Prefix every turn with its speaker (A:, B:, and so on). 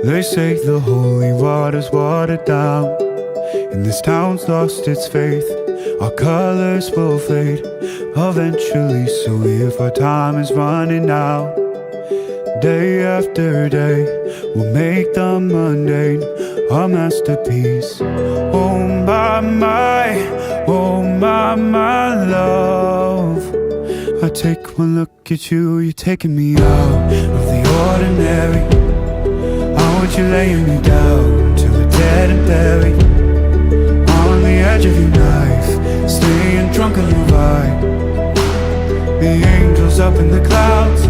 A: They say the holy water's watered down, and this town's lost its faith. Our colors will fade eventually, so if our time is running out, day after day, we'll make the mundane our masterpiece. Oh my, oh my love. I take one look at you, you're taking me out of the ordinary. I want you laying me down till we're dead and buried, on the edge of your knife, staying drunk on your ride. The angels up in the clouds,